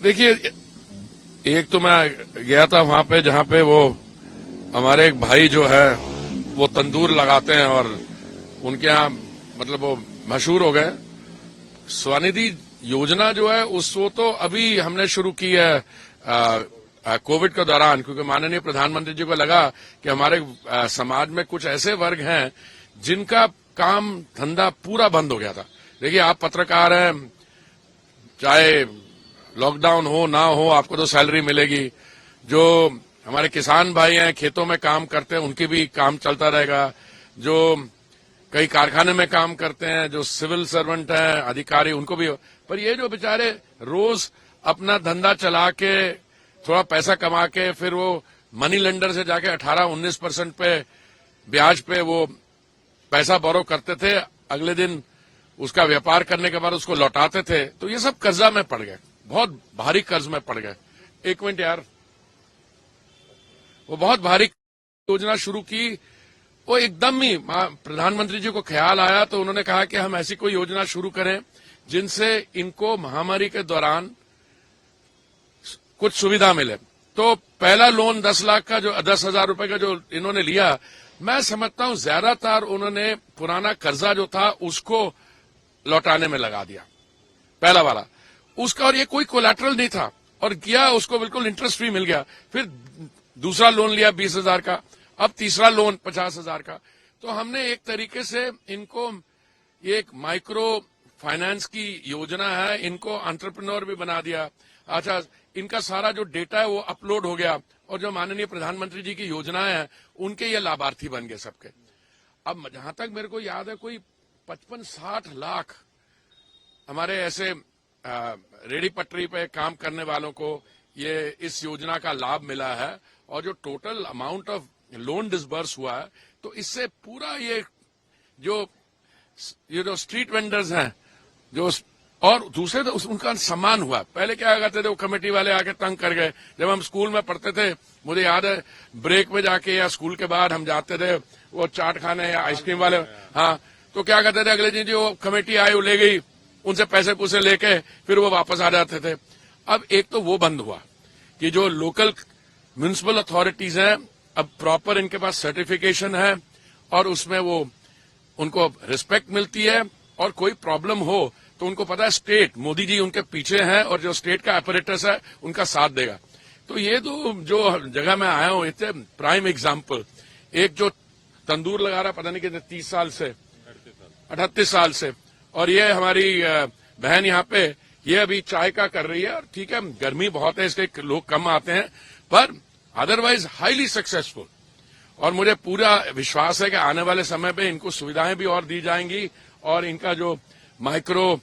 देखिए, एक तो मैं गया था वहां पे जहां पे वो हमारे एक भाई जो है वो तंदूर लगाते हैं और उनके यहाँ मतलब वो मशहूर हो गए। स्वनिधि योजना जो है वो तो अभी हमने शुरू की है कोविड के दौरान, क्योंकि माननीय प्रधानमंत्री जी को लगा कि हमारे समाज में कुछ ऐसे वर्ग हैं जिनका काम धंधा पूरा बंद हो गया था। देखिए, आप पत्रकार हैं, चाहे लॉकडाउन हो ना हो आपको तो सैलरी मिलेगी। जो हमारे किसान भाई हैं, खेतों में काम करते हैं, उनकी भी काम चलता रहेगा। जो कई कारखाने में काम करते हैं, जो सिविल सर्वेंट हैं, अधिकारी, उनको भी। पर ये जो बेचारे रोज अपना धंधा चला के थोड़ा पैसा कमा के फिर वो मनी लेंडर से जाके 18-19% पे ब्याज पे वो पैसा बोरो करते थे, अगले दिन उसका व्यापार करने के बाद उसको लौटाते थे, तो ये सब कर्जा में पड़ गए, बहुत भारी कर्ज में पड़ गए। एक मिनट यार, वो बहुत भारी योजना शुरू की। वो एकदम ही प्रधानमंत्री जी को ख्याल आया तो उन्होंने कहा कि हम ऐसी कोई योजना शुरू करें जिनसे इनको महामारी के दौरान कुछ सुविधा मिले। तो पहला लोन 10 लाख का जो 10,000 रुपए का जो इन्होंने लिया, मैं समझता हूं ज्यादातर उन्होंने पुराना कर्जा जो था उसको लौटाने में लगा दिया, पहला वाला उसका, और ये कोई कोलैटरल नहीं था और किया, उसको बिल्कुल इंटरेस्ट फ्री मिल गया। फिर दूसरा लोन लिया 20,000 का, अब तीसरा लोन 50,000 का। तो हमने एक तरीके से इनको ये एक माइक्रो फाइनेंस की योजना है, इनको एंटरप्रेन्योर भी बना दिया। अच्छा, इनका सारा जो डेटा है वो अपलोड हो गया और जो माननीय प्रधानमंत्री जी की योजनाएं हैं उनके ये लाभार्थी बन गए सबके। अब जहां तक मेरे को याद है कोई 55-60 लाख हमारे ऐसे रेडी पटरी पे काम करने वालों को ये इस योजना का लाभ मिला है। और जो total amount of loan disburse हुआ है, तो इससे पूरा ये जो स्ट्रीट वेंडर्स हैं जो, और दूसरे तो उनका सम्मान हुआ। पहले क्या करते थे, वो कमेटी वाले आके तंग कर गए। जब हम स्कूल में पढ़ते थे, मुझे याद है ब्रेक में जाके या स्कूल के बाद हम जाते थे वो चाट खाने या आइसक्रीम वाले, हाँ, तो क्या करते थे, अगले दिन जो कमेटी आई वो ले गई, उनसे पैसे पूसे लेके फिर वो वापस आ जाते थे। अब एक तो वो बंद हुआ कि जो लोकल म्युनिसिपल अथॉरिटीज हैं, अब प्रॉपर इनके पास सर्टिफिकेशन है और उसमें वो उनको रिस्पेक्ट मिलती है, और कोई प्रॉब्लम हो तो उनको पता है स्टेट, मोदी जी उनके पीछे हैं और जो स्टेट का अपरेटस है उनका साथ देगा। तो ये तो जो जगह मैं आया हूं, इतने प्राइम एग्जाम्पल, एक जो तंदूर लगा रहा पता नहीं कितने 30 साल से 38 साल से, और ये हमारी बहन यहाँ पे ये अभी चाय का कर रही है। और ठीक है, गर्मी बहुत है इसके लोग कम आते हैं, पर अदरवाइज हाईली सक्सेसफुल। और मुझे पूरा विश्वास है कि आने वाले समय पे इनको सुविधाएं भी और दी जाएंगी और इनका जो माइक्रो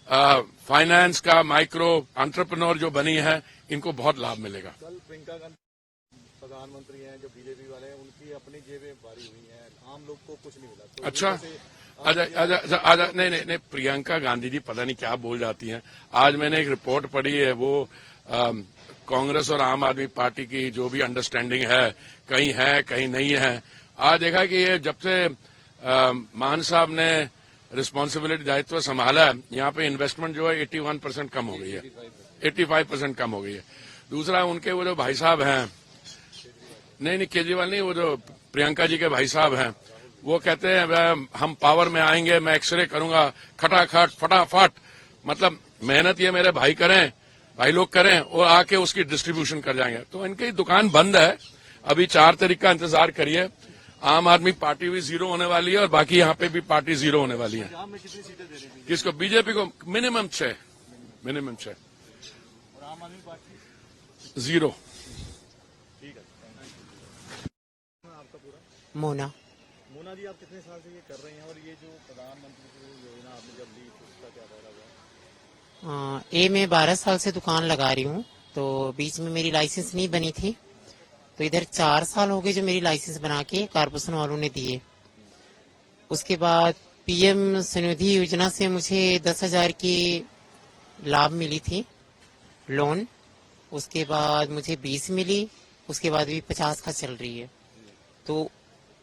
फाइनेंस का माइक्रो एंटरप्रेन्योर जो बनी है, इनको बहुत लाभ मिलेगा। कल प्रियंका गांधी प्रधानमंत्री हैं, जो बीजेपी वाले हैं, उनकी अपनी जेबें भरी हुई हैं, आम लोग को कुछ नहीं मिला। तो अच्छा, आजा नहीं, प्रियंका गांधी जी पता नहीं क्या बोल जाती हैं। आज मैंने एक रिपोर्ट पढ़ी है, वो कांग्रेस और आम आदमी पार्टी की जो भी अंडरस्टैंडिंग है कहीं नहीं है। आज देखा कि ये जब से मान साहब ने रिस्पांसिबिलिटी दायित्व संभाला, यहाँ पे इन्वेस्टमेंट जो है 81% कम हो गई है, 85% कम हो गई है। दूसरा, उनके वो जो भाई साहब हैं, नहीं केजरीवाल नहीं, वो जो प्रियंका जी के भाई साहब हैं, वो कहते हैं हम पावर में आएंगे, मैं एक्सरे करूंगा खटाखट फटाफट। मतलब मेहनत ये मेरे भाई लोग करें और आके उसकी डिस्ट्रीब्यूशन कर जाएंगे। तो इनकी दुकान बंद है, अभी 4 तारीख का इंतजार करिए। आम आदमी पार्टी भी 0 होने वाली है और बाकी यहाँ पे भी पार्टी 0 होने वाली है। पंजाब में कितनी सीटें दे रही है किसको? बीजेपी को मिनिमम 6। और आम आदमी पार्टी 0। ठीक है। आपका पूरा मोना जी, आप कितने साल से ये कर रहे हैं और ये जो प्रधानमंत्री की योजना आपने जब ली तो उसका क्या फायदा हुआ? ये मैं 12 साल से दुकान लगा रही हूँ, तो बीच में मेरी लाइसेंस नहीं बनी थी, तो इधर 4 साल हो गए जो मेरी लाइसेंस बना के कारपोरेशन वालों ने दिए। उसके बाद पीएम स्वनिधि योजना से मुझे 10,000 की लाभ मिली थी लोन, उसके बाद मुझे 20 मिली, उसके बाद भी 50 का चल रही है। तो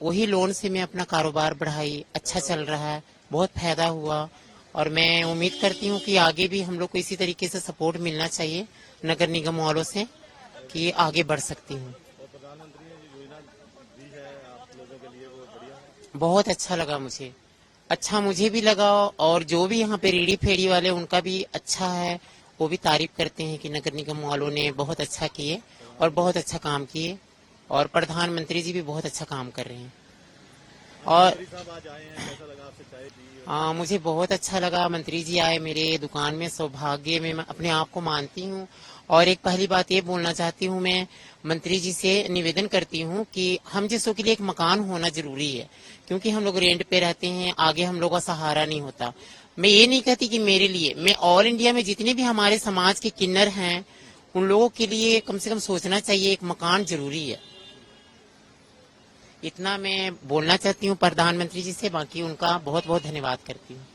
वही लोन से मैं अपना कारोबार बढ़ाई, अच्छा चल रहा है, बहुत फायदा हुआ। और मैं उम्मीद करती हूँ कि आगे भी हम लोग को इसी तरीके से सपोर्ट मिलना चाहिए नगर निगम वालों से कि आगे बढ़ सकती हूँ। और प्रधानमंत्री ने जो योजना दी है आप लोगों के लिए वो बढ़िया है। बहुत अच्छा लगा मुझे, अच्छा मुझे भी लगा, और जो भी यहाँ पे रेडी फेड़ी वाले उनका भी अच्छा है, वो भी तारीफ करते हैं कि नगर निगम वालों ने बहुत अच्छा किए और बहुत अच्छा काम किए, और प्रधानमंत्री जी भी बहुत अच्छा काम कर रहे हैं। और मंत्री साहब आज आए हैं, कैसा लगा आपसे चाय पी? मुझे बहुत अच्छा लगा, मंत्री जी आए मेरे दुकान में, सौभाग्य में मैं अपने आप को मानती हूँ। और एक पहली बात ये बोलना चाहती हूँ, मैं मंत्री जी से निवेदन करती हूँ कि हम जैसों के लिए एक मकान होना जरूरी है, क्योंकि हम लोग रेंट पे रहते हैं, आगे हम लोग का सहारा नहीं होता। मैं ये नहीं कहती कि मेरे लिए, मैं ऑल इंडिया में जितने भी हमारे समाज के किन्नर हैं उन लोगों के लिए कम से कम सोचना चाहिए, एक मकान जरूरी है। इतना मैं बोलना चाहती हूँ प्रधानमंत्री जी से, बाकी उनका बहुत बहुत धन्यवाद करती हूँ।